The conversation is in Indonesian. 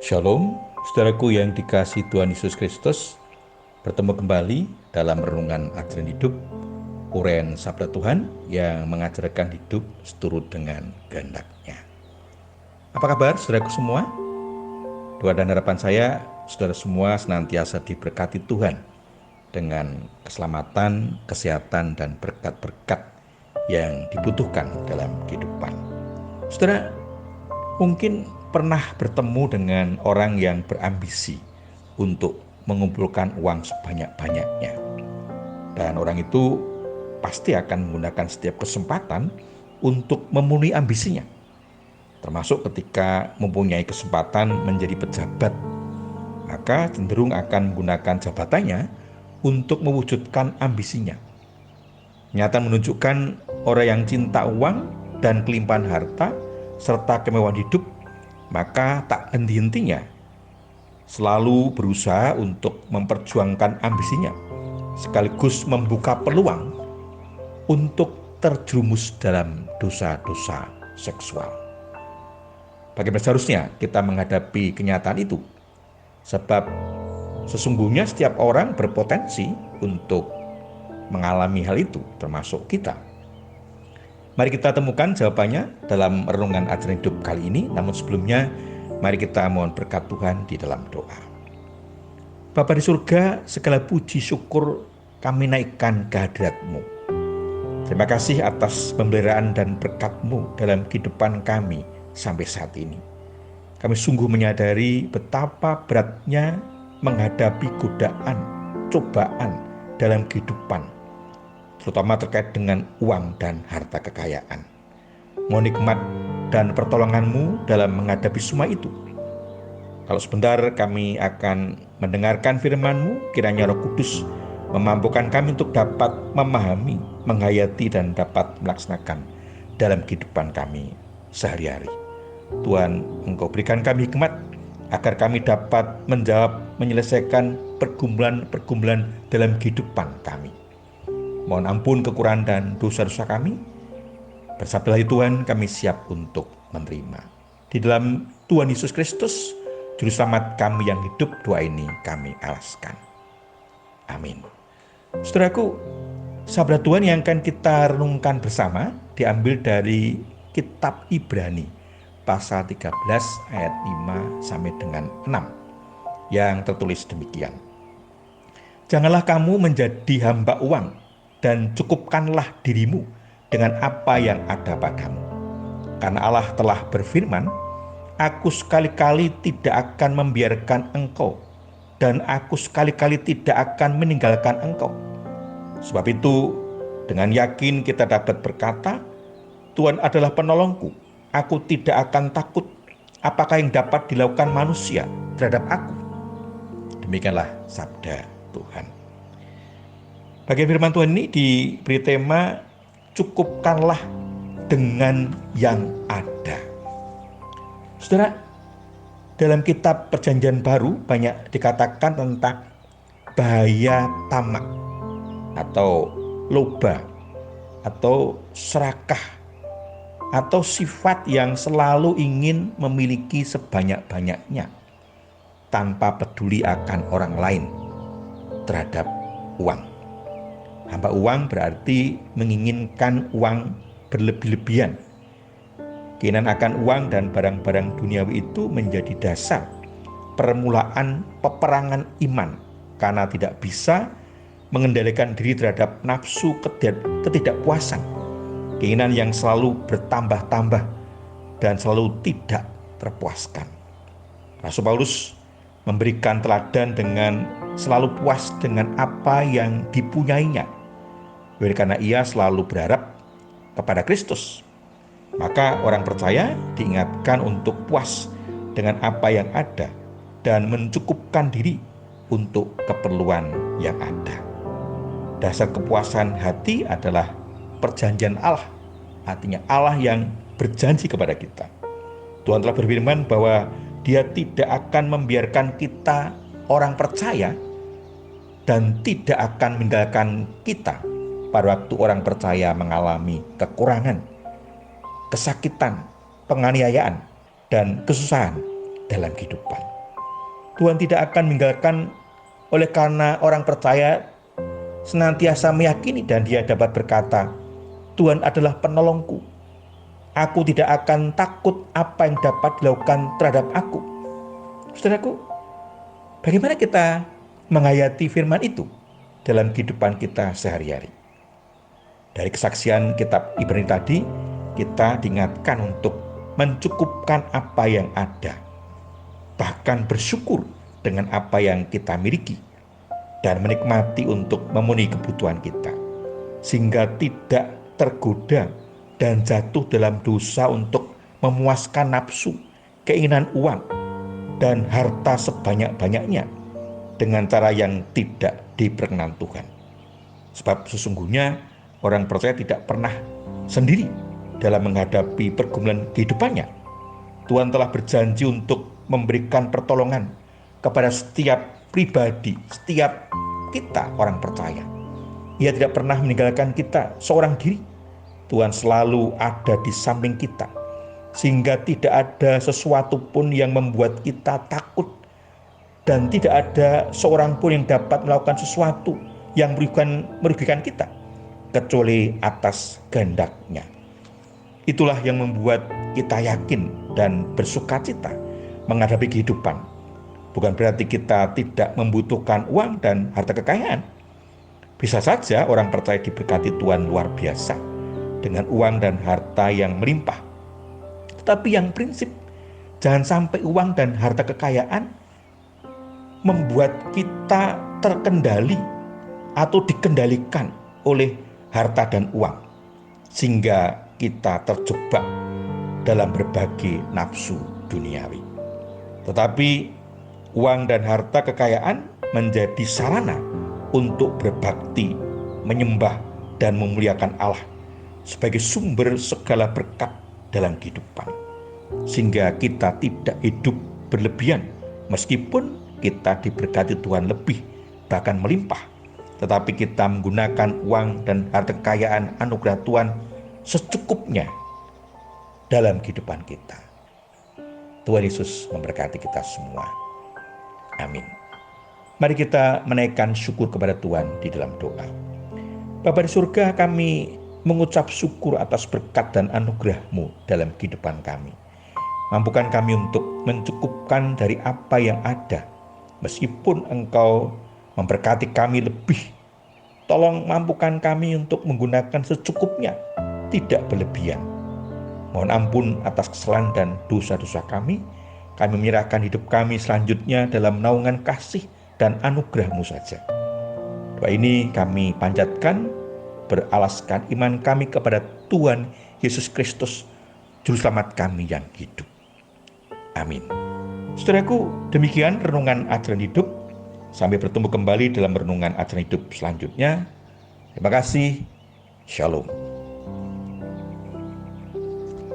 Shalom, saudaraku yang dikasihi Tuhan Yesus Kristus. Bertemu kembali dalam renungan ajaran hidup, uraian sabda Tuhan yang mengajarkan hidup seturut dengan kehendak-Nya. Apa kabar saudaraku semua? Doa dan harapan saya, saudara semua senantiasa diberkati Tuhan dengan keselamatan, kesehatan, dan berkat-berkat yang dibutuhkan dalam kehidupan. Saudara, mungkin pernah bertemu dengan orang yang berambisi untuk mengumpulkan uang sebanyak-banyaknya. Dan orang itu pasti akan menggunakan setiap kesempatan untuk memenuhi ambisinya. Termasuk ketika mempunyai kesempatan menjadi pejabat, maka cenderung akan menggunakan jabatannya untuk mewujudkan ambisinya. Nyata menunjukkan orang yang cinta uang dan kelimpahan harta serta kemewahan hidup, maka tak henti-hentinya selalu berusaha untuk memperjuangkan ambisinya, sekaligus membuka peluang untuk terjerumus dalam dosa-dosa seksual. Bagaimana seharusnya kita menghadapi kenyataan itu? Sebab sesungguhnya setiap orang berpotensi untuk mengalami hal itu, termasuk kita. Mari kita temukan jawabannya dalam renungan ajaran hidup kali ini. Namun sebelumnya, mari kita mohon berkat Tuhan di dalam doa. Bapa di surga, segala puji syukur kami naikkan ke hadirat-Mu. Terima kasih atas pemeliharaan dan berkat-Mu dalam kehidupan kami sampai saat ini. Kami sungguh menyadari betapa beratnya menghadapi godaan, cobaan dalam kehidupan, terutama terkait dengan uang dan harta kekayaan. Mohon nikmat dan pertolongan-Mu dalam menghadapi semua itu. Kalau sebentar kami akan mendengarkan firman-Mu, kiranya Roh Kudus memampukan kami untuk dapat memahami, menghayati, dan dapat melaksanakan dalam kehidupan kami sehari-hari. Tuhan, Engkau berikan kami hikmat agar kami dapat menjawab, menyelesaikan pergumulan-pergumulan dalam kehidupan kami. Mohon ampun kekurangan dan dosa-dosa kami. Bersabdalah Tuhan, kami siap untuk menerima. Di dalam Tuhan Yesus Kristus, Juru Selamat kami yang hidup, doa ini kami alaskan. Amin. Saudaraku, sabda Tuhan yang akan kita renungkan bersama diambil dari kitab Ibrani, pasal 13 ayat 5 sampai dengan 6, yang tertulis demikian. Janganlah kamu menjadi hamba uang, dan cukupkanlah dirimu dengan apa yang ada padamu. Karena Allah telah berfirman, Aku sekali-kali tidak akan membiarkan engkau, dan aku sekali-kali tidak akan meninggalkan engkau. Sebab itu, dengan yakin kita dapat berkata, Tuhan adalah penolongku, aku tidak akan takut. Apakah yang dapat dilakukan manusia terhadap aku? Demikianlah sabda Tuhan. Bagian firman Tuhan ini diberi tema cukupkanlah dengan yang ada. Saudara, dalam kitab Perjanjian Baru banyak dikatakan tentang bahaya tamak atau loba atau serakah atau sifat yang selalu ingin memiliki sebanyak-banyaknya tanpa peduli akan orang lain terhadap uang. Hamba uang berarti menginginkan uang berlebih-lebihan. Keinginan akan uang dan barang-barang duniawi itu menjadi dasar permulaan peperangan iman karena tidak bisa mengendalikan diri terhadap nafsu ketidakpuasan, keinginan yang selalu bertambah-tambah dan selalu tidak terpuaskan. Rasul Paulus memberikan teladan dengan selalu puas dengan apa yang dipunyainya, karena ia selalu berharap kepada Kristus. Maka orang percaya diingatkan untuk puas dengan apa yang ada dan mencukupkan diri untuk keperluan yang ada. Dasar kepuasan hati adalah perjanjian Allah, artinya Allah yang berjanji kepada kita. Tuhan telah berfirman bahwa Dia tidak akan membiarkan kita orang percaya dan tidak akan meninggalkan kita pada waktu orang percaya mengalami kekurangan, kesakitan, penganiayaan, dan kesusahan dalam kehidupan. Tuhan tidak akan meninggalkan oleh karena orang percaya senantiasa meyakini dan dia dapat berkata, Tuhan adalah penolongku. Aku tidak akan takut apa yang dapat dilakukan terhadap aku. Saudaraku, bagaimana kita menghayati firman itu dalam kehidupan kita sehari-hari? Dari kesaksian kitab Ibrani tadi, kita diingatkan untuk mencukupkan apa yang ada, bahkan bersyukur dengan apa yang kita miliki, dan menikmati untuk memenuhi kebutuhan kita, sehingga tidak tergoda dan jatuh dalam dosa untuk memuaskan nafsu, keinginan uang, dan harta sebanyak-banyaknya dengan cara yang tidak diperkenan Tuhan. Sebab sesungguhnya orang percaya tidak pernah sendiri dalam menghadapi pergumulan kehidupannya. Tuhan telah berjanji untuk memberikan pertolongan kepada setiap pribadi, setiap kita orang percaya. Ia tidak pernah meninggalkan kita seorang diri. Tuhan selalu ada di samping kita, sehingga tidak ada sesuatu pun yang membuat kita takut, dan tidak ada seorang pun yang dapat melakukan sesuatu yang merugikan kita, kecuali atas kehendak-Nya. Itulah yang membuat kita yakin dan bersukacita menghadapi kehidupan. Bukan berarti kita tidak membutuhkan uang dan harta kekayaan. Bisa saja orang percaya diberkati Tuhan luar biasa dengan uang dan harta yang melimpah. Tetapi yang prinsip, jangan sampai uang dan harta kekayaan membuat kita terkendali atau dikendalikan oleh harta dan uang, sehingga kita terjebak dalam berbagai nafsu duniawi. Tetapi uang dan harta kekayaan menjadi sarana untuk berbakti, menyembah, dan memuliakan Allah sebagai sumber segala berkat dalam kehidupan, sehingga kita tidak hidup berlebihan meskipun kita diberkati Tuhan lebih, bahkan melimpah, tetapi kita menggunakan uang dan harta kekayaan anugerah Tuhan secukupnya dalam kehidupan kita. Tuhan Yesus memberkati kita semua. Amin. Mari kita menaikkan syukur kepada Tuhan di dalam doa. Bapa di surga, kami mengucap syukur atas berkat dan anugerah-Mu dalam kehidupan kami. Mampukan kami untuk mencukupkan dari apa yang ada, meskipun Engkau memberkati kami lebih. Tolong mampukan kami untuk menggunakan secukupnya, tidak berlebihan. Mohon ampun atas kesalahan dan dosa-dosa kami. Kami menyerahkan hidup kami selanjutnya dalam naungan kasih dan anugerah-Mu saja. Doa ini kami panjatkan beralaskan iman kami kepada Tuhan Yesus Kristus, Juru Selamat kami yang hidup. Amin. Saudaraku, demikian renungan ajaran hidup. Sampai bertemu kembali dalam renungan ajaran hidup selanjutnya. Terima kasih. Shalom.